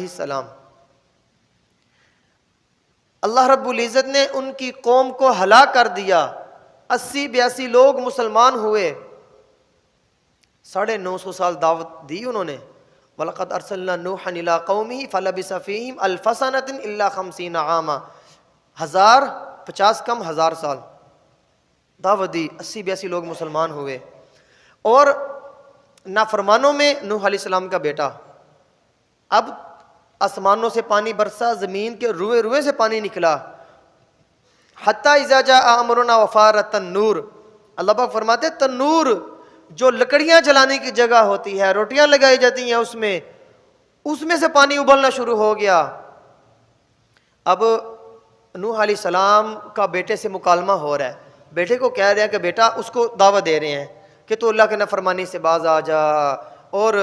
السلام، اللہ رب العزت نے ان کی قوم کو ہلاک کر دیا، 80-82 لوگ مسلمان ہوئے، 950 سال دعوت دی انہوں نے۔ وَلَقَدْ أَرْسَلْنَا نُوحًا إِلَىٰ قَوْمِهِ فَلَبِثَ فِيهِمْ أَلْفَ سَنَةٍ إِلَّا 50 عَامًا، 50 کم 1000 سال دعوت دی، 80-82 لوگ مسلمان ہوئے۔ اور نافرمانوں میں نوح علیہ السلام کا بیٹا، اب آسمانوں سے پانی برسا، زمین کے روئے روئے سے پانی نکلا، حتیٰ اذا جاء امرنا وفارت النور، اللہ پاک فرماتے تنور جو لکڑیاں جلانے کی جگہ ہوتی ہے، روٹیاں لگائی جاتی ہیں اس میں سے پانی ابلنا شروع ہو گیا۔ اب نوح علیہ السلام کا بیٹے سے مکالمہ ہو رہا ہے، بیٹے کو کہہ رہے ہیں کہ بیٹا، اس کو دعوت دے رہے ہیں کہ تو اللہ کے نافرمانی سے باز آ جا اور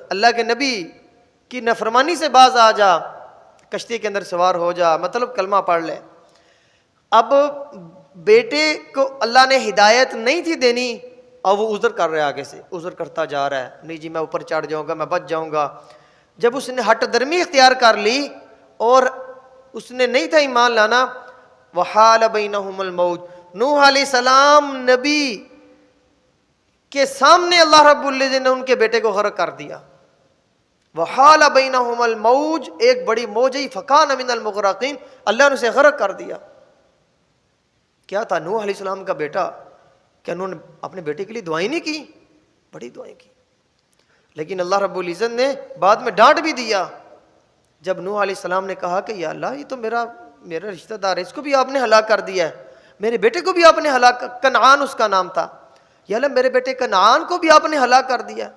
اللہ کے نبی کی نافرمانی سے باز آ جا، کشتی کے اندر سوار ہو جا، مطلب کلمہ پڑھ لے۔ اب بیٹے کو اللہ نے ہدایت نہیں تھی دینی، اور وہ عذر کر رہا ہے، آگے سے عذر کرتا جا رہا ہے، نہیں جی میں اوپر چڑھ جاؤں گا، میں بچ جاؤں گا۔ جب اس نے ہٹ درمی اختیار کر لی اور اس نے نہیں تھا ایمان لانا، وحال بینہم الموج، نوح علیہ السلام نبی کے سامنے اللہ رب العزت نے ان کے بیٹے کو غرق کر دیا۔ وحال بینہم الموج، ایک بڑی موج آئی، فکان من المغرقین، اللہ نے اسے غرق کر دیا۔ کیا تھا؟ نوح علیہ السلام کا بیٹا، کہ انہوں نے اپنے بیٹے کے لیے دعائیں نہیں کی؟ بڑی دعائیں کی، لیکن اللہ رب العزت نے بعد میں ڈانٹ بھی دیا۔ جب نوح علیہ السلام نے کہا کہ یا اللہ یہ تو میرا رشتہ دار ہے، اس کو بھی آپ نے ہلاک کر دیا ہے، میرے بیٹے کو بھی آپ نے ہلاک، کنعان اس کا نام تھا، یا اللہ میرے بیٹے کنعان کو بھی آپ نے ہلاک کر دیا۔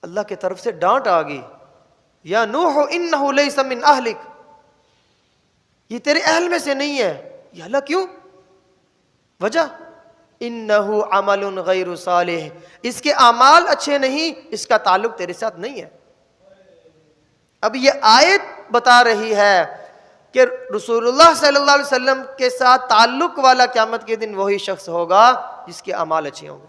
اللہ کی طرف سے ڈانٹ آ گئی، یا نوح انہ لیس من اہلک، یہ تیرے اہل میں سے نہیں ہے۔ یا اللہ کیوں؟ وجہ انہو عمل غیر صالح، اس کے اعمال اچھے نہیں، اس کا تعلق تیرے ساتھ نہیں ہے۔ اب یہ آیت بتا رہی ہے کہ رسول اللہ صلی اللہ علیہ وسلم کے ساتھ تعلق والا قیامت کے دن وہی شخص ہوگا جس کے اعمال اچھے ہوں گے۔